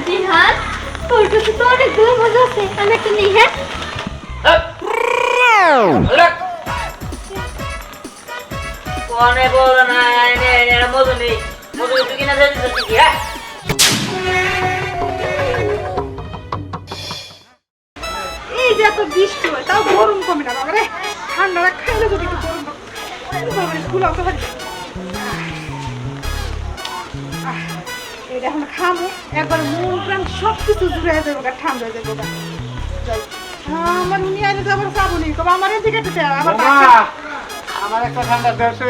জিহাদ তোর কাছে তো অনেকগুলো মজা আছে আমি একটা নিই হ্যাঁ কোনে বলো না এনে মজু নেই মজু তুই কিনা যাচ্ছিস কি হ্যাঁ এই যে এত বৃষ্টি হয় তাও গরম কমে না বাবা রে ঠান্ডা খাইলে যদি একটু গরম বাবা রে ফুলাও তো পারি এটা এখন খামো একবার মন প্রাণ সব কিছু জুড়ে যাবো ঠান্ডা হয়ে যাবো আমার উনি আইলে তো আবার যাবো নি কবে আমার এদিকে আমার একটা ঠান্ডা দেশে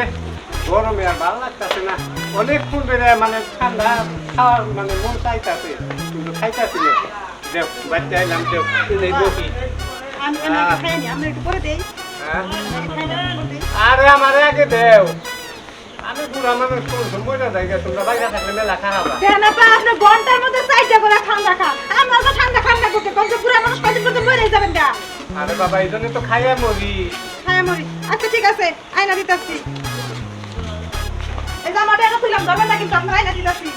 গরমে আর ভালো লাগতেছে না অনেকক্ষণ ধরে মানে ঠান্ডা খাওয়ার মানে মন চাইতেছে কিন্তু খাইতেছি না দেখ বাচ্চা এলাম দেখ বসি আমি একটু করে দেই আরে আমার আগে দেও আমি বুড়া মানুষ কোন মজা জায়গা তোমরা বাইরে থাকলে মেলা খারাপ দেন আপা আপনি ঘন্টার মধ্যে চাইটা করে ঠান্ডা খান আমরা তো ঠান্ডা করতে কোন বুড়া মানুষ কয়দিন করতে মরে যাবেন গা আরে বাবা এই জন্য তো খাইয়া মরি হ্যাঁ মরি আচ্ছা ঠিক আছে আয়না দিতাছি এই জামাটা এনে খুললাম যাবেন না কিন্তু আপনার আয়না দিতাছি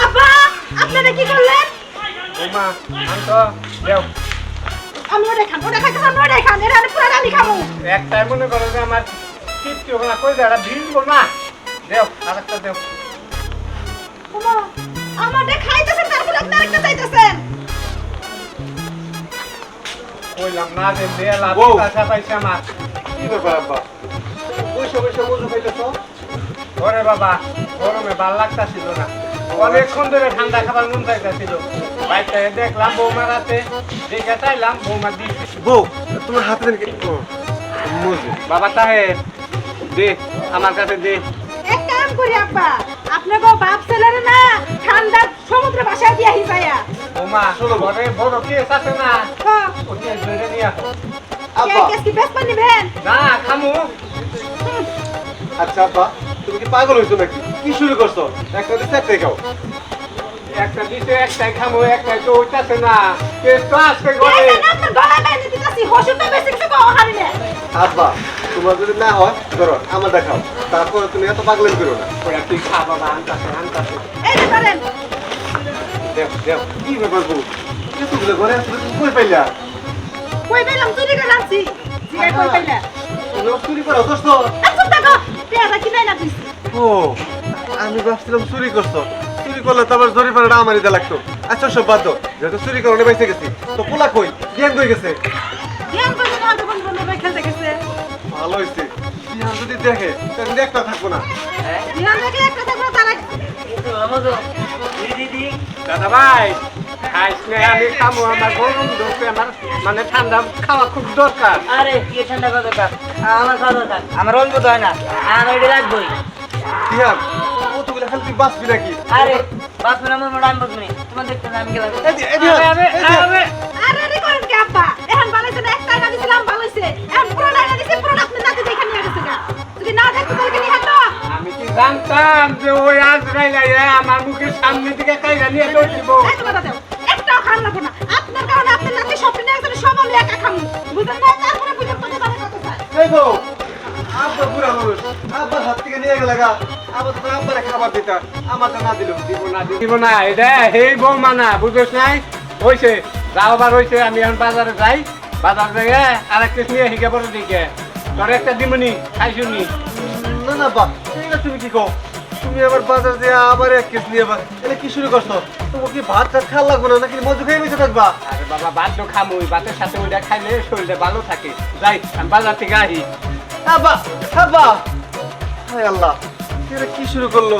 আপা আপনারা কি করলেন ওমা আনতো দেও আমি ওটা খাইতেছি আমি ওটা খান এরা পুরো আমি খামু একটাই মনে করো যে আমার তৃপ্তি হবে না কই যারা ভিড়বো না দেও আরেকটা দেও ওমা আমাদের খাইতেছেন তারপর আপনি আরেকটা চাইতেছেন কইলাম না যে দেয়া লাভ টাকা পাইছে আমার কি ব্যাপার আব্বা বসে বসে মজু খাইতেছো ওরে বাবা গরমে ভাল লাগতাছিল না অনেকক্ষণ ধরে ঠান্ডা খাবার মন চাইতেছিল বাইরে দেখলাম বৌমার হাতে দেখে চাইলাম বৌমা দিচ্ছে বউ তোমার হাতে দেন মজু বাবা তাহের দে আমার কাছে দে এক কাম করি আব্বা আপনার গো বাপ ছেলেরে না ঠান্ডা সমুদ্র ভাষায় দিয়া হিসায়া বৌমা শোনো ঘরে বড় কেস আছে না হ্যাঁ ওকে ধরে নিয়ে আসো আব্বা কেস কি বেশ পানি ভেন না খামু আচ্ছা আব্বা তুমি কি পাগল হইছো নাকি কি শুরু করছো একটা দিতে একটাই খাও একটা দিতে একটাই খামু একটাই তো হইতাছে না কেস তো আসছে ঘরে এই না আপনার গলা বাইরে দিতাছি হসুটা বেশি কিছু কও হারি না আব্বা তোমার যদি না হয় ধরো আমার দেখাও তারপর তুমি এত পাগলেন করো না ওরা তুই খা বাবা আনতাছে আনতাছে এই যে ধরেন দেখ দেখ কি ব্যাপার বউ এতগুলো ঘরে আসলে তুমি কই পাইলা কই পেলাম চুরি করে আনছি জিগাই কই পেলা লোক চুরি করো দোস্ত আচ্ছা দেখো পেয়ারা কি নাই না দিছি ও আমি ভাবছিলাম চুরি করছো চুরি করলে তো আবার জরিমানাটা আমারই দেওয়া লাগতো আচ্ছা সব বাদ দাও যেহেতু চুরি করলে বেঁচে গেছি তো পোলা কই জ্ঞান কই গেছে জ্ঞান করে না তো বন্ধু বন্ধু খেলতে গেছে ভালো হয়েছে জ্ঞান যদি দেখে তাহলে একটা থাকবো না জ্ঞান দেখে একটা থাকবে তারা মজু দিদি দাদা ভাই খাইস নে আমি খামু আমার গরম ধরছে আমার মানে ঠান্ডা খাওয়া খুব দরকার আরে কি ঠান্ডা কথা কাজ আমার খাওয়া দরকার আমার অল্প তো হয় না আমার এটা লাগবেই ধ্যান কতগুলো খালি তুই বাঁচবি নাকি আরে বাস মেলা আমার মোড় আমি বসবি তোমার দেখতে না আমি গেলাম আরে রে করেন কি আব্বা এখন বানাইছে না একটা না দিছিলাম ভালো হইছে এখন পুরো লাইনা দিছি পুরো আপনি নাতে দেখে নিয়ে গেছে গা যদি না দেখতে তাহলে কি হতো আমি কি জানতাম যে ওই আজরাইল আমার মুখের সামনে থেকে কাইরা নিয়ে দৌড়িব এই তো দাও একটাও খান লাগবো না আপনার কারণে আপনার নাতি সব নিয়ে গেছে সব আমি একা খামু বুঝলেন না তারপরে বুঝে কোথায় বানাই কত চাই এই তো আব্বা বুড়া মানুষ আব্বার হাত থেকে নিয়ে গেলে গা আবার তো আব্বারে খাবার দিতা আমারটা না দিল দিব না এটা এই বৌমা না বুঝছ নাই হয়েছে যাও বার হয়েছে আমি এখন বাজারে যাই বাজার থেকে আর একটা নিয়ে শিখে পড়ে দিকে তোর একটা দিমনি খাইছুনি না না বা এটা তুমি কি কও তুমি আবার বাজার দিয়ে আবার এক কেস নিয়ে আবার এটা কি শুরু করছো তোমার কি ভাত টাত খাওয়া লাগবে না নাকি মজু খেয়ে বেঁচে থাকবা আরে বাবা ভাত তো খামুই ভাতের সাথে ওইটা খাইলে শরীরটা ভালো থাকে যাই আমি বাজার থেকে আহি আব্বা আব্বা হায় আল্লাহ এটা কি শুরু করলো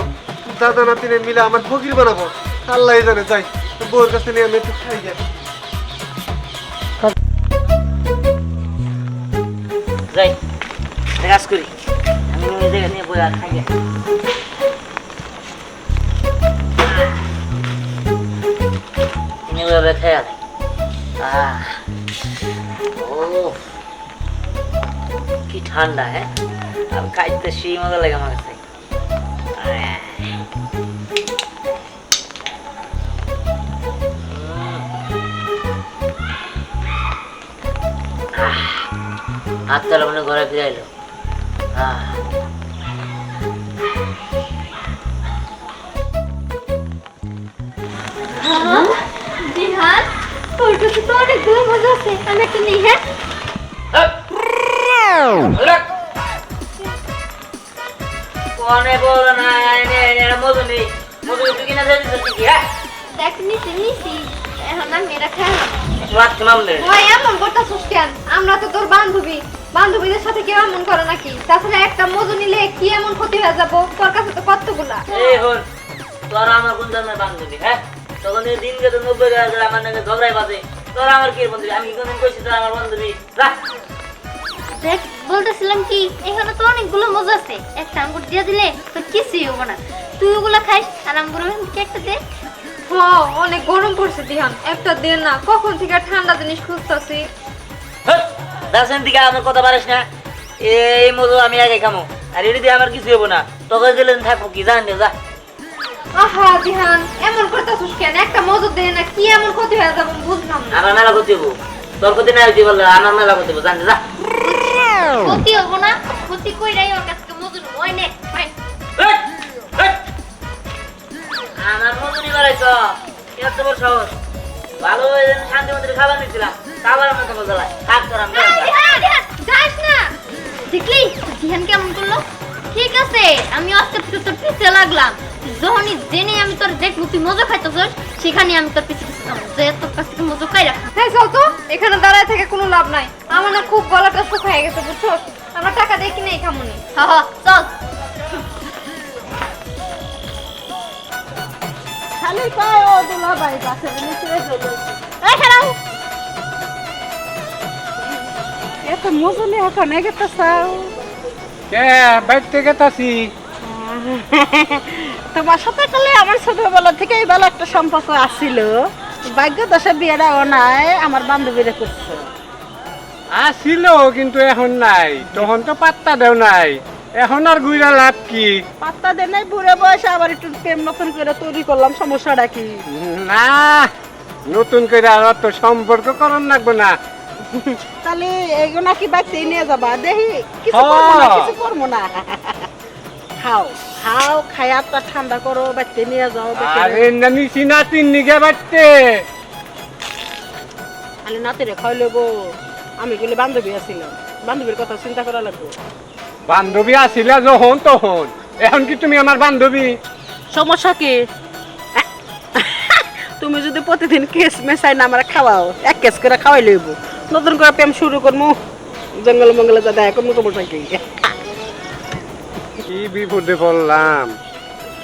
দাদা নাতিনে মিলে আমার ফকির বানাবো আল্লাহ জানে যাই বউর কাছে নিয়ে আমি একটু খাই যাই যাই কাজ করি আমি নিজেকে নিয়ে বই আর খাই এভাবে খেয়াল ও কি ঠান্ডা হ্যাঁ আর খাইতে সেই মজা লাগে আমার কাছে আত্মারা মনে ঘরে ফিরে এলো। দিহান তোর কাছে তো অনেকগুলো মজা আছে আমি একটা নিই হ্যাঁ কোনে বল না মধু নেই, মধু তুই কিনা দিয়েছিস কি? হ্যাঁ দেখ নিছি এখন আমি এটা খেলাম রাখতে মামলে ওই এমন করতেছিস কেন? আমরা তো তোর বান্ধবী, বান্ধবীদের সাথে কেউ এমন করে নাকি? তাছাড়া একটা মজু নিলে কি এমন ক্ষতি হয়ে যাবো? তোর কাছে তো কতগুলা। এই হল তোরা আমার কোন ধরনের বান্ধবী? হ্যাঁ তখন এই দিন গেছে 90,000 আমার নাকি ঝগড়াই বাজে, তোরা আমার কি বান্ধবী? আমি কোনদিন কইছি তোরা আমার বান্ধবী? রাখ। দেখ বলতেছিলাম কি এখানে তো অনেকগুলো মজা আছে, একটা আঙ্গুর দিয়ে দিলে তো কিছুই হবো না। তুই ওগুলো খাইস আর আঙ্গুর একটা দে। হ্যাঁ অনেক গরম পড়ছে দিহান, একটা দে না, কখন থেকে ঠান্ডা জিনিস খুঁজতেছি। দাসেন দিকে আমার কথা পারিস না। এই মধু আমি আগে খামো, আর এটি দিয়ে আমার কিছু হবো না। তোকে দিলে থাকবো কি জান যা। আহা দিহান এমন করতেছিস কেন? একটা মজু দে না, কি এমন ক্ষতি হয়ে যাবো বুঝলাম না। আমার মেলা ক্ষতি হবো, তোর ক্ষতি না হইতে বললে আমার মেলা ক্ষতি হবো, জান যা। ক্ষতি হবো না, ক্ষতি কইরাই ওর কাছে মজু ওই নে ফাইন। আমার মধু নিবার আইছ এত বড় সাহস? ভালো শান্তি মন্দিরে খাবার নিচ্ছিলাম, খাবার মতো বলতে থাক তোর আমি যাস না। দেখলি দিহান কেমন করলো? ঠিক আছে আমি আস্তে আস্তে তোর পিছে লাগলাম, যখনই জেনে আমি তোর দেখবো তুই মজা খাইতেছিস সেখানে আমি তোর পিছে পিছে যাবো, যে তোর কাছ থেকে মজা খাই রাখ। হ্যাঁ চল তো, এখানে দাঁড়ায় থেকে কোনো লাভ নাই। আমার না খুব গলাটা শুকায় গেছে বুঝছো, আমরা টাকা দিয়ে কিনে খামুনি। হা হা চল। খালি কয় ও দুলা ভাই বাসে নিচে চলে এই খারাও এত মজু নিয়ে এখন এগেতে চাও। কে বাইর থেকে তাছি? তোমার সাথে করলে আমার ছোটবেলা থেকে এই বেলা একটা সম্পর্ক আসছিল, ভাগ্য দশা বিয়েটাও নাই, আমার বান্ধবীরা করছে। আসিল কিন্তু এখন নাই, তখন তো পাত্তা দেও নাই, এখন আর ঘুরা লাভ কি? পাত্তা দেয় নাই, বুড়ে বয়সে আবার একটু প্রেম নতুন করে তৈরি করলাম, সমস্যাটা কি? না নতুন করে আর তো সম্পর্ক করন লাগবে না। তাহলে এইগুলো কি বাচ্চা নিয়ে যাবা? দেখি কিছু হ্যাঁ। করবো না, কিছু করবো না। খাও খাও, খায়া তো ঠান্ডা করো, বাচ্চা নিয়ে যাও। আরে না নিছি না তিন নিগে বাড়তে। তাহলে নাতিরে খাই লেবো, আমি গুলি বান্ধবী আছিলাম, বান্ধবীর কথা চিন্তা করা লাগবো। বান্ধবী আসিলা যখন তখন, এখন কি তুমি আমার বান্ধবী? সমস্যা কি? তুমি যদি প্রতিদিন কেস মেশাই না আমার খাওয়াও, এক কেস করে খাওয়াই লইব, নতুন করে প্রেম শুরু করবো, জঙ্গল মঙ্গলে যা দেখা করবো, সমস্যা কি? কি বিপদে পড়লাম,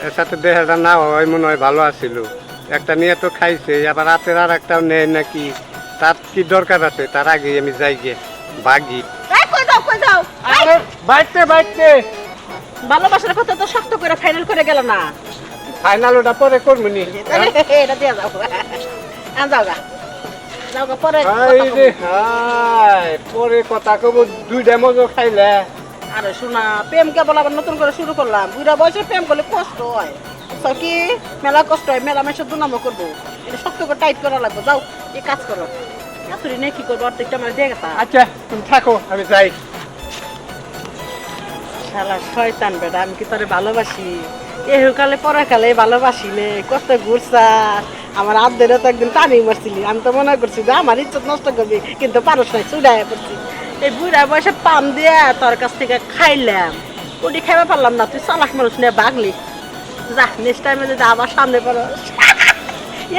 এর সাথে দেহটা না হয় মনে হয় ভালো আছিল, একটা নিয়ে তো খাইছে, আবার রাতের আর একটাও নেয় নাকি, তার কি দরকার আছে? তার আগে আমি যাই গে বাগি। কই যাও কই যাও? বাইতে বাইতে ভালোবাসার কথা তো শক্ত করে ফাইনাল করে গেল না। ফাইনাল ওটা পরে করবো নি। এটা দিয়ে যাও, যাও গা, যাও গা, পরে হাই রে হাই, পরে কথা কব, দুইটা মজো খাইলে। আরে শোনা, প্রেম কেবল আবার নতুন করে শুরু করলাম, বুড়া বয়সে প্রেম করলে কষ্ট হয়, বুঝছো কি? মেলা কষ্ট হয়, মেলা মেসে দুনামো করবো, এটা শক্ত করে টাইট করা লাগবে। যাও এই কাজ করো, এতরি নেই কি করবো, অর্ধেকটা আমার দিয়ে গেছে। আচ্ছা তুমি থাকো, আমি যাই। শালা শয়তান বেটা, আমি কি তোরে ভালোবাসি? এহকালে পরাকালে ভালোবাসি নে, কত ঘুরছা আমার আব্দের তো একদিন টানি মারছিলি, আমি তো মনে করছি যে আমার ইজ্জত নষ্ট করবি, কিন্তু পারস নাই, চুড়াই পড়ছি। এই বুড়া বয়সে পাম দিয়ে তোর কাছ থেকে খাইলাম, ওটি খাইবা পারলাম না, তুই চালাক মানুষ নিয়ে বাগলি। যা নেক্সট টাইমে যদি আবার সামনে পড়ো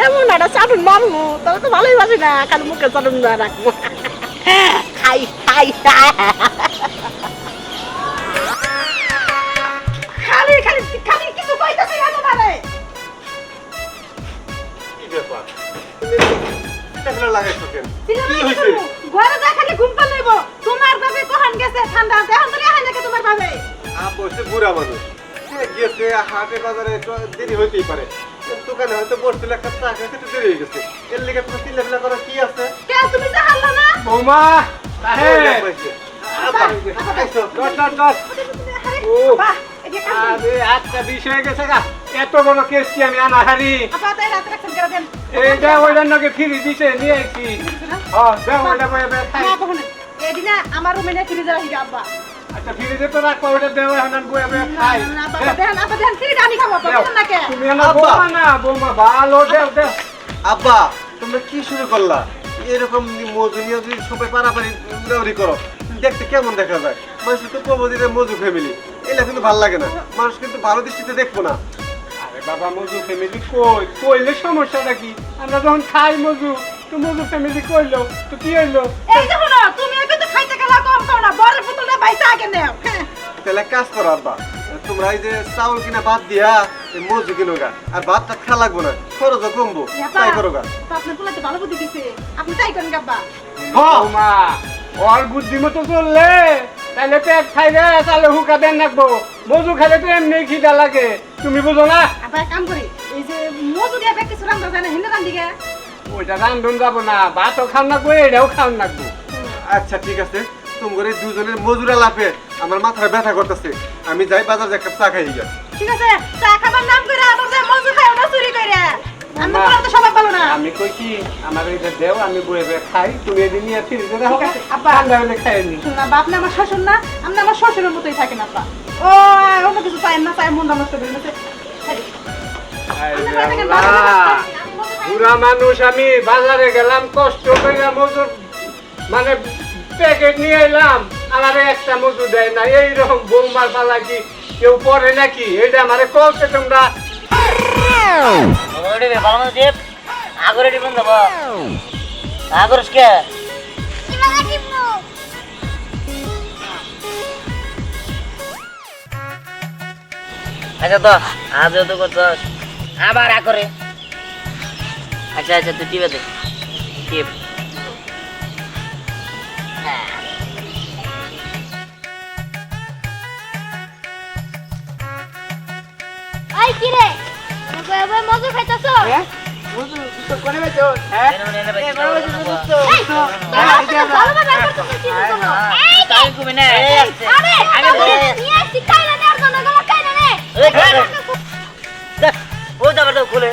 এমন একটা চাটুন মারবো, তাহলে তো ভালোই বাসি না, খালি মুখে চাটুন দেওয়া রাখবো। খাই খাই খালি খালি খালি কিছু কইতাছি না তোমারে। কি ব্যাপার? তুমি এটা ফেলে লাগাইছো কেন? কি হইছে? ঘরে যা খালি ঘুম পালাইবো, তোমার বাবে কোহান গেছে ঠান্ডা, এখন তুমি আই নাকি তোমার বাবে? বসে বুড়া মানুষ গেছে হাটে বাজারে, একটু দেরি হইতেই পারে, দোকানে হয়তো বসছিল একটা চা খেতে, একটু দেরি হয়ে গেছে, এর লেগে তোমার চিল্লাফিল্লা করা কি আছে? কে তুমি যে হারলা না? বৌমা ও বাহ, এই যে কাজ আরে আচ্ছা বিষয় গেছে গা, এত বড় কেস কি আমি আনা হারি? আপা তাই রাতে রাখছেন করে দেন। এইটা ওইটার নাকি ফিরি দিছে নিয়ে আইছি। হ্যাঁ দেও ওইটা বয়ে খাই। না কখনো এদিনা আমার রুমে নিয়ে ফ্রিজে রাখি আব্বা আচ্ছা ফ্রিজে তো রাখো ওটা দেও এখন আমি বয়ে বয়ে খাই আব্বা দেখেন ফ্রিজে আমি খাবো বুঝলেন না কে তুমি আমার বৌমা না বৌমা ভালো দেও দেও আব্বা তোমরা কি শুরু করলা এরকম মজু নিয়ে যদি সবাই পারাপারি উড়াউড়ি করো দেখতে কেমন দেখা যায় মানুষ তো প্রবদিনে মজু ফ্যামিলি এটা কিন্তু ভালো লাগে না মানুষ কিন্তু ভালো দৃষ্টিতে দেখবো না আরে বাবা মজু ফ্যামিলি কইলে সমস্যাটা কি আমরা যখন খাই মজু তো মজু ফ্যামিলি কইলো তো কি হইলো এই দেখো না তুমি কিন্তু খাইতে গেলা কম খাও না বড় পুতুলটা বাইসা আগে নেও তাহলে এক কাজ করো আব্বা তোমরা এই যে চাউল কিনা ভাত দিয়া এই মজু কিনো গা আর ভাতটা খা লাগবো না খরচও কমবো তাই করো গা আপনি পোলাতে ভালো বুদ্ধি দিছে আপনি তাই করেন আব্বা বৌমা ওর বুদ্ধি মতো চললে তাহলে পেট খাইলে তাহলে হুকা দেন রাখবো মজু খাইলে তো এমনি খিদা লাগে তুমি বুঝো না আব্বা এক কাম করি এই যে মজু দিয়ে ব্যাগ কিছু রান্না যায় না হিন্দু রান দিকে ওইটা রান্ধন যাবো না ভাতও খান রাখবো এটাও খান রাখবো আচ্ছা ঠিক আছে তোমার এই দুজনের মজুরা লাপে আমার মাথাটা ব্যথা করতেছে আমি যাই বাজার এক কাপ চা খাই গা ঠিক আছে চা খাবার নাম করে আবার যে মজু খায় না চুরি করে আমি বলা তো সবাই ভালো না আমি কই কি আমার এটা দেও আমি বয়ে বয়ে খাই তুমি এদিন নিয়ে ফ্রিজে রাখো ঠিক আছে, আব্বা। ঠান্ডা হলে খাই নি শুনুন আব্বা আপনি আমার শ্বশুর না আপনি আমার শ্বশুরের মতোই থাকেন আব্বা ও অন্য কিছু চাই না চাই মনটা নষ্ট করে নিতে পুরা মানুষ আমি বাজারে গেলাম কষ্ট করে মজুর মানে প্যাকেট নিয়ে এলাম আমার একটা মজুর দেয় না এইরকম বৌমার পালা কি কেউ পরে নাকি এটা আমারে কলকে তোমরা ভালো মতো দেব আগরে দিবেন দেব আগরস কে আচ্ছা তো আজও তো করছস আবার আগরে আচ্ছা আচ্ছা তুই টিপে দে টিপ এই কি রে ওই মজু খাইতাছো খুলে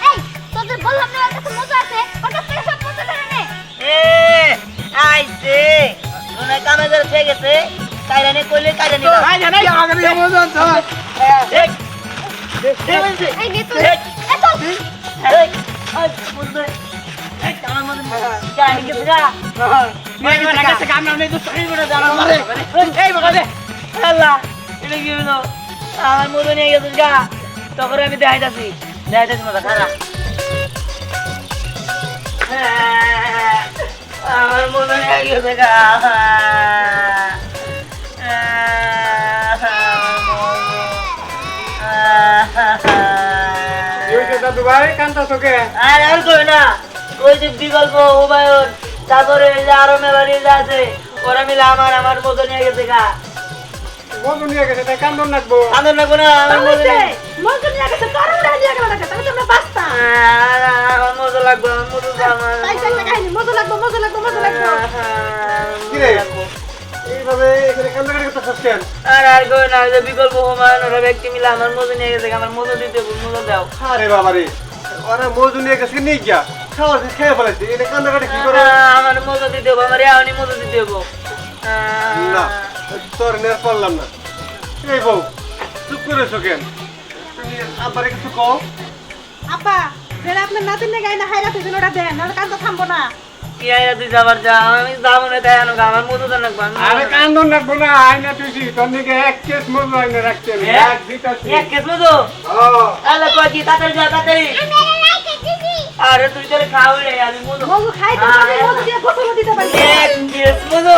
এই তোদের বললাম না ওর কাছে মজু আছে ওর কাছ থেকে সব মজু ধরে নে আইছে কোন কামে ধরে থেকে গেছে কাইরানে কইলে কাইরানে এই নে তুই এত আমার মতো নিয়ে গেছিস গা তখন আমি দেখাইতাছি মজা খারা আমার মতো নিয়ে গেছে গা দাদু ভাই কান্তা তোকে আর আর কই না ওই যে বিকল্প উবায়ন তারপরে এই যে আরো মেলা রিল আছে ওরা মিলে আমার মতো নিয়ে গেছে গা মজু নিয়ে গেছে তাই কান্দন রাখবো আন্দোলন লাগবো না আমার মতো নিয়ে মজু নিয়ে গেছে তোর উড়া দিয়ে গেল না তাহলে তোমরা বাস্তা আমার মতো লাগবো আমার মতো আমার তাই একটা কাহিনী মজু লাগবো কি রে এইভাবে এখানে কান্দাকাটি করতেছিস কেন আর আর কই না ওই যে বিকল্প হুমায়ুন ওরা ব্যক্তি মিলে আমার মতো নিয়ে গেছে আমার মতো দিতে মতো দাও আরে বাবা রে ওরা মজু নিয়ে গেছে নিয়ে গিয়া খাওয়া খেয়ে ফেলেছে এটা কান্দাকাটি কি করে আমার মতো দিতে হবো আমার এখনই মতো দিতে হবো না তোর নেওয়ার পারলাম না এই বউ চুপ করেছো কেন তুমি আব্বারে কিছু কও আপা যেটা আপনার নাতিন গায়ে না হাইরা তুই ওটা দেন আর কান্দ থামবো না কি আইরা তুই যাবার যা আমি যাবো না তাই আনো আমার মতো তো লাগবো আরে কান্দন রাখবো না আয়না তুই তোর দিকে এক কেস মজু আইনে রাখতে আমি এক দিতাছি এক কেস মতো আলা কই দি তাড়াতাড়ি যা তাড়াতাড়ি আরে তুই তোরে খাও রে আমি মতো মজু খাই তো আমি মজু দিয়ে গোসল দিতে পারি এক কেস মতো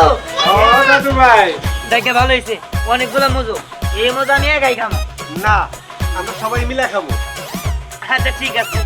ও দাদু ভাই দেখে ভালো হয়েছে অনেকগুলো মজু এই মজু আমি একাই খাবো না আমরা সবাই মিলে খাবো আচ্ছা ঠিক আছে